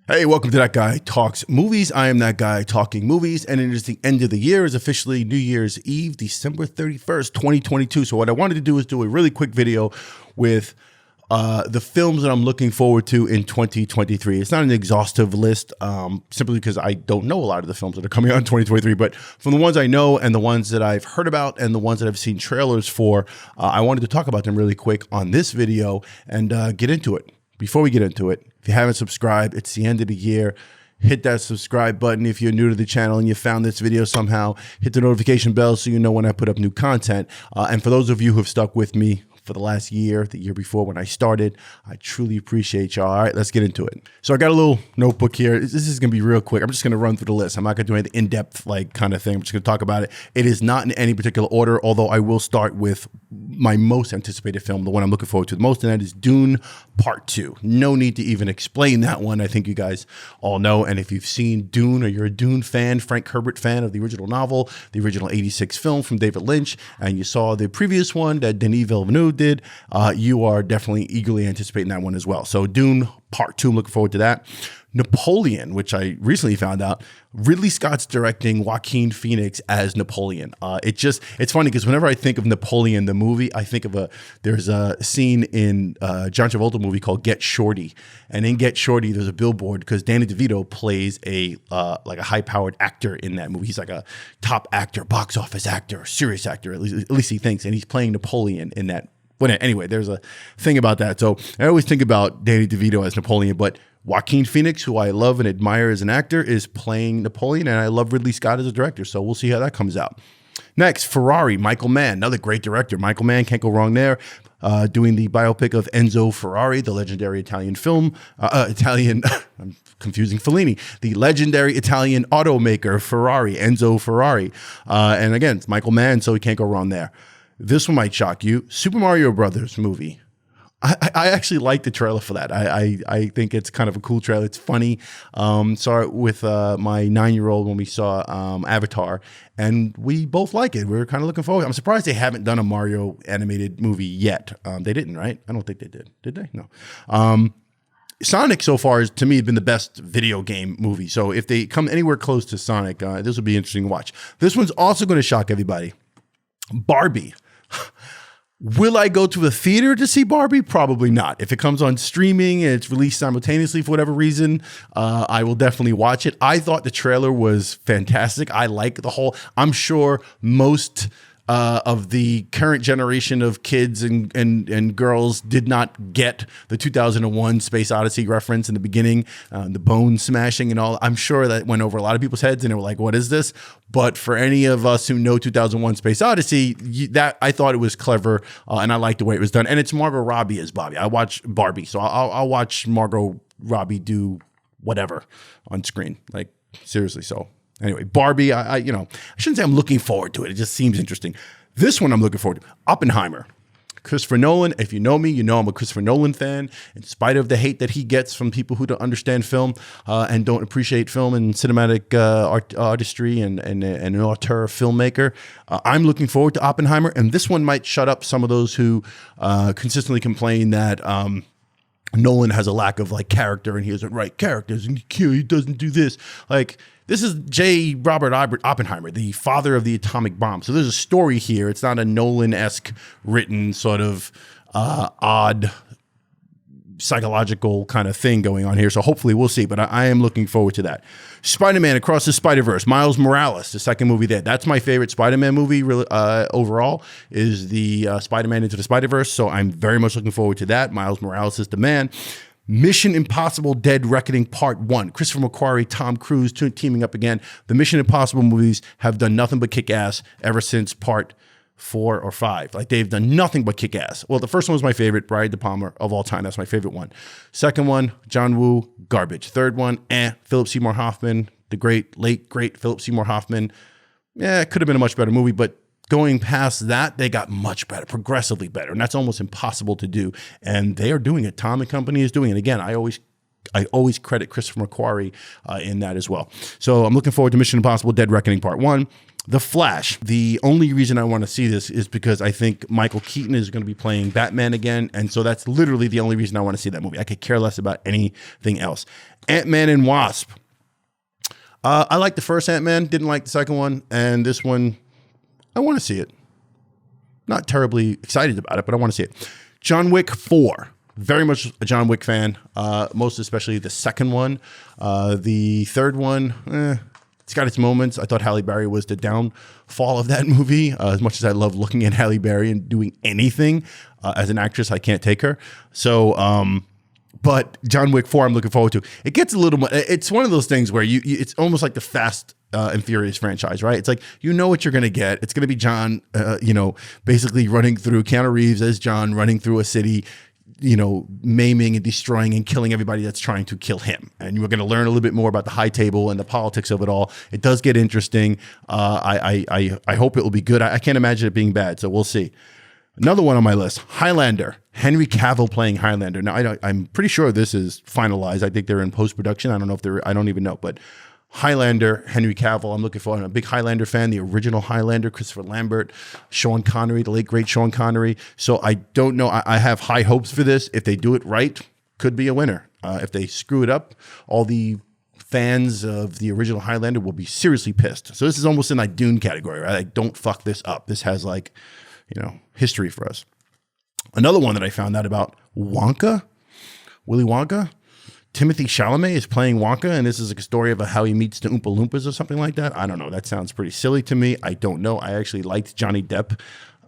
Hey, welcome to That Guy Talks Movies. I am that guy talking movies, and it is the end of the year. It's officially New Year's Eve, December 31st, 2022. So what I wanted to do is do a really quick video with the films that I'm looking forward to in 2023. It's not an exhaustive list, simply because I don't know a lot of the films that are coming out in 2023, but from the ones I know and the ones that I've heard about and the ones that I've seen trailers for, I wanted to talk about them really quick on this video and get into it. Before we get into it, if you haven't subscribed, it's the end of the year. Hit that subscribe button if you're new to the channel and you found this video somehow. Hit the notification bell so you know when I put up new content. And for those of you who have stuck with me for the last year, the year before when I started, I truly appreciate y'all. All right, let's get into it. So I got a little notebook here. This is going to be real quick. I'm just going to run through the list. I'm not going to do anything in-depth like kind of thing. I'm just going to talk about it. It is not in any particular order, although I will start with my most anticipated film, the one I'm looking forward to the most, and that is Dune Part 2. No need to even explain that one. I think you guys all know. And if you've seen Dune or you're a Dune fan, Frank Herbert fan of the original novel, the original 86 film from David Lynch, and you saw the previous one that Denis Villeneuve did, you are definitely eagerly anticipating that one as well. So Dune Part 2, I'm looking forward to that. Napoleon, which I recently found out, Ridley Scott's directing Joaquin Phoenix as Napoleon. It's funny because whenever I think of Napoleon, the movie, I think of there's a scene in John Travolta movie called Get Shorty. And in Get Shorty, there's a billboard because Danny DeVito plays like a high-powered actor in that movie. He's like a top actor, box office actor, serious actor, at least he thinks. And he's playing Napoleon in that. But anyway, there's a thing about that. So I always think about Danny DeVito as Napoleon, but Joaquin Phoenix, who I love and admire as an actor, is playing Napoleon, and I love Ridley Scott as a director, so we'll see how that comes out. Next, Ferrari, Michael Mann, another great director. Michael Mann, can't go wrong there, doing the biopic of Enzo Ferrari, the legendary Italian I'm confusing Fellini, the legendary Italian automaker Ferrari, Enzo Ferrari. And again, it's Michael Mann, so he can't go wrong there. This one might shock you. Super Mario Brothers movie. I actually like the trailer for that. I think it's kind of a cool trailer. It's funny. Saw it with my 9-year-old when we saw Avatar, and we both like it. We're kind of looking forward. I'm surprised they haven't done a Mario animated movie yet. They didn't, right? I don't think they did. Did they? No. Sonic so far has, to me, been the best video game movie. So if they come anywhere close to Sonic, this will be interesting to watch. This one's also going to shock everybody. Barbie. Will I go to a theater to see Barbie? Probably not. If it comes on streaming and it's released simultaneously for whatever reason, I will definitely watch it. I thought the trailer was fantastic. I like the whole, I'm sure most of the current generation of kids and girls did not get the 2001 Space Odyssey reference in the beginning, the bone smashing and all. I'm sure that went over a lot of people's heads and they were like, what is this? But for any of us who know 2001 Space Odyssey, that I thought it was clever and I liked the way it was done. And it's Margot Robbie as Barbie. I watch Barbie, so I'll watch Margot Robbie do whatever on screen. Like, seriously, so. Anyway, Barbie, I shouldn't say I'm looking forward to it. It just seems interesting. This one I'm looking forward to. Oppenheimer. Christopher Nolan. If you know me, you know I'm a Christopher Nolan fan. In spite of the hate that he gets from people who don't understand film and don't appreciate film and cinematic artistry and an auteur filmmaker, I'm looking forward to Oppenheimer. And this one might shut up some of those who consistently complain that Nolan has a lack of like character and he doesn't write characters and he doesn't do this. Like, this is J. Robert Oppenheimer, the father of the atomic bomb. So there's a story here. It's not a Nolan-esque written sort of odd psychological kind of thing going on here. So hopefully we'll see, but I am looking forward to that. Spider-Man Across the Spider-Verse, Miles Morales, the second movie there. That's my favorite Spider-Man movie overall, is the Spider-Man Into the Spider-Verse. So I'm very much looking forward to that. Miles Morales is the man. Mission Impossible Dead Reckoning Part 1. Christopher McQuarrie, Tom Cruise teaming up again. The Mission Impossible movies have done nothing but kick ass ever since Part 4 or 5. Like, they've done nothing but kick ass. Well, the first one was my favorite, Brian De Palma of all time. That's my favorite one. Second one, John Woo, garbage. Third one, Philip Seymour Hoffman, the late great Philip Seymour Hoffman. Yeah, it could have been a much better movie, but going past that, they got much better, progressively better. And that's almost impossible to do. And they are doing it. Tom and company is doing it. Again, I always I always credit Christopher McQuarrie in that as well. So I'm looking forward to Mission Impossible: Dead Reckoning Part 1. The Flash. The only reason I want to see this is because I think Michael Keaton is going to be playing Batman again. And so that's literally the only reason I want to see that movie. I could care less about anything else. Ant-Man and Wasp. I liked the first Ant-Man, didn't like the second one. And this one, I want to see it. Not terribly excited about it, but I want to see it. John Wick 4. Very much a John Wick fan, most especially the second one. The third one, it's got its moments. I thought Halle Berry was the downfall of that movie. As much as I love looking at Halle Berry and doing anything as an actress, I can't take her. So, but John Wick 4, I'm looking forward to. It gets a little more, it's one of those things where it's almost like the Fast and Furious franchise, right? It's like, you know what you're going to get. It's going to be John, basically running through, Keanu Reeves as John running through a city, maiming and destroying and killing everybody that's trying to kill him. And you're going to learn a little bit more about the high table and the politics of it all. It does get interesting. I hope it will be good. I can't imagine it being bad, so we'll see. Another one on my list, Highlander. Henry Cavill playing Highlander. Now, I'm pretty sure this is finalized. I think they're in post-production. I don't know if they're, I don't even know, but Highlander, Henry Cavill, I'm looking for. I'm a big Highlander fan, the original Highlander, Christopher Lambert, Sean Connery, the late, great Sean Connery. So I don't know. I have high hopes for this. If they do it right, could be a winner. If they screw it up, all the fans of the original Highlander will be seriously pissed. So this is almost in that Dune category, right? Like, don't fuck this up. This has history for us. Another one that I found out about, Wonka, Willy Wonka. Timothy Chalamet is playing Wonka, and this is a story of how he meets the Oompa Loompas or something like that. I don't know. That sounds pretty silly to me. I don't know. I actually liked Johnny Depp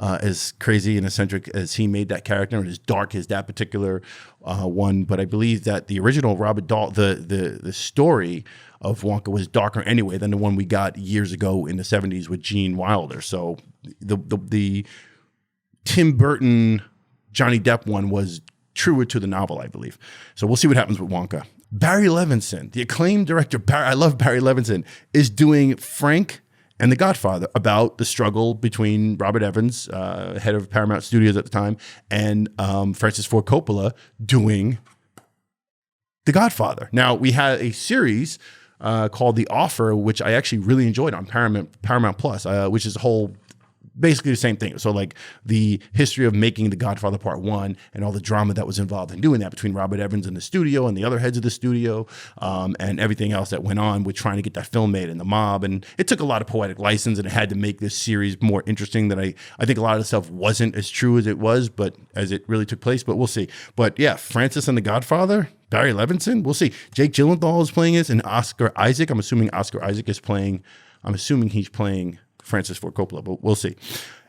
as crazy and eccentric as he made that character, and as dark as that particular one. But I believe that the original Roald Dahl, the story of Wonka was darker anyway than the one we got years ago in the 70s with Gene Wilder. So the Tim Burton Johnny Depp one was truer to the novel, I believe. So we'll see what happens with Wonka. Barry Levinson, the acclaimed director, I love Barry Levinson, is doing Frank and The Godfather, about the struggle between Robert Evans, head of Paramount Studios at the time, and Francis Ford Coppola doing The Godfather. Now, we had a series called The Offer, which I actually really enjoyed on Paramount Plus, which is a whole basically the same thing. So like the history of making The Godfather Part 1 and all the drama that was involved in doing that between Robert Evans and the studio and the other heads of the studio, and everything else that went on with trying to get that film made and the mob. And it took a lot of poetic license, and it had to make this series more interesting. That I think a lot of the stuff wasn't as true as it was, but as it really took place, but we'll see. But yeah, Francis and The Godfather, Barry Levinson, we'll see. Jake Gyllenhaal is playing it, and Oscar Isaac. I'm assuming he's playing Francis Ford Coppola, but we'll see.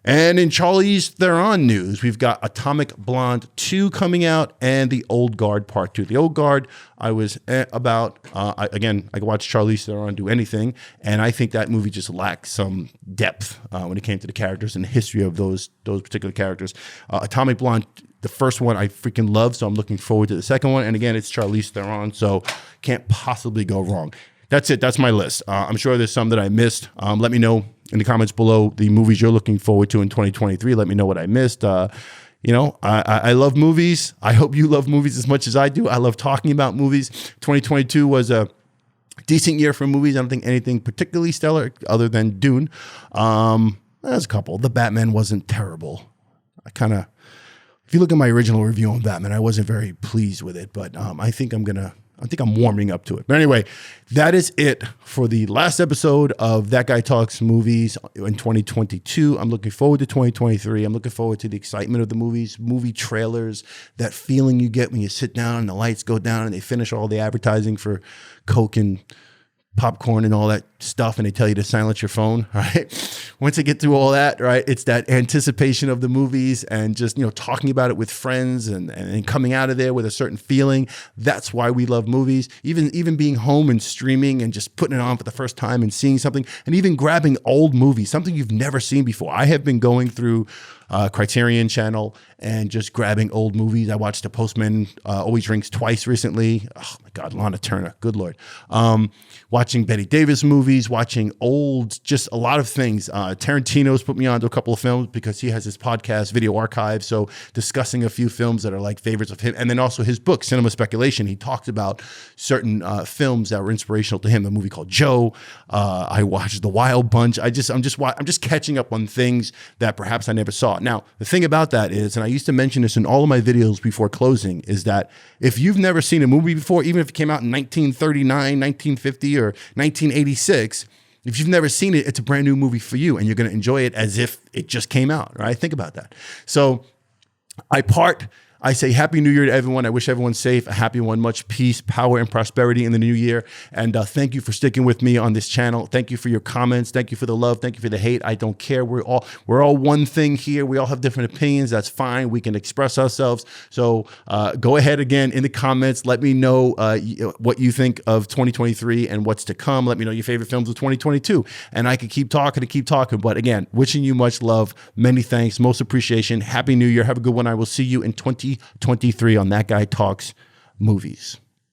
And in Charlize Theron news, we've got Atomic Blonde 2 coming out and The Old Guard Part 2. The Old Guard, I was about. I could watch Charlize Theron do anything, and I think that movie just lacked some depth when it came to the characters and the history of those particular characters. Atomic Blonde, the first one I freaking love, so I'm looking forward to the second one. And again, it's Charlize Theron, so can't possibly go wrong. That's it. That's my list. I'm sure there's some that I missed. Let me know in the comments below the movies you're looking forward to in 2023. Let me know what I missed. I love movies. I hope you love movies as much as I do. I love talking about movies. 2022 was a decent year for movies. I don't think anything particularly stellar other than Dune. There's a couple. The Batman wasn't terrible. If you look at my original review on Batman, I wasn't very pleased with it, but I think I'm warming up to it. But anyway, that is it for the last episode of That Guy Talks Movies in 2022. I'm looking forward to 2023. I'm looking forward to the excitement of the movies, movie trailers, that feeling you get when you sit down and the lights go down and they finish all the advertising for Coke and popcorn and all that stuff, and they tell you to silence your phone, right? Once they get through all that, right, it's that anticipation of the movies and just, talking about it with friends and coming out of there with a certain feeling. That's why we love movies. Even being home and streaming and just putting it on for the first time and seeing something, and even grabbing old movies, something you've never seen before. I have been going through Criterion channel and just grabbing old movies. I watched The Postman Always Rings twice recently. Oh my God, Lana Turner, good Lord. Watching Betty Davis movies, watching old, just a lot of things. Tarantino's put me on to a couple of films because he has his podcast, Video Archive. So discussing a few films that are like favorites of him. And then also his book, Cinema Speculation. He talked about certain films that were inspirational to him. A movie called Joe. I watched The Wild Bunch. I'm just catching up on things that perhaps I never saw. Now, the thing about that is, and I used to mention this in all of my videos before closing, is that if you've never seen a movie before, even if it came out in 1939, 1950, or 1986, if you've never seen it, it's a brand new movie for you, and you're going to enjoy it as if it just came out, right? Think about that. So I say Happy New Year to everyone. I wish everyone safe, a happy one, much peace, power, and prosperity in the new year. And thank you for sticking with me on this channel. Thank you for your comments. Thank you for the love. Thank you for the hate. I don't care. We're all one thing here. We all have different opinions. That's fine. We can express ourselves. So go ahead again in the comments. Let me know what you think of 2023 and what's to come. Let me know your favorite films of 2022. And I can keep talking and keep talking. But again, wishing you much love, many thanks, most appreciation. Happy New Year. Have a good one. I will see you in 2023 on That Guy Talks Movies.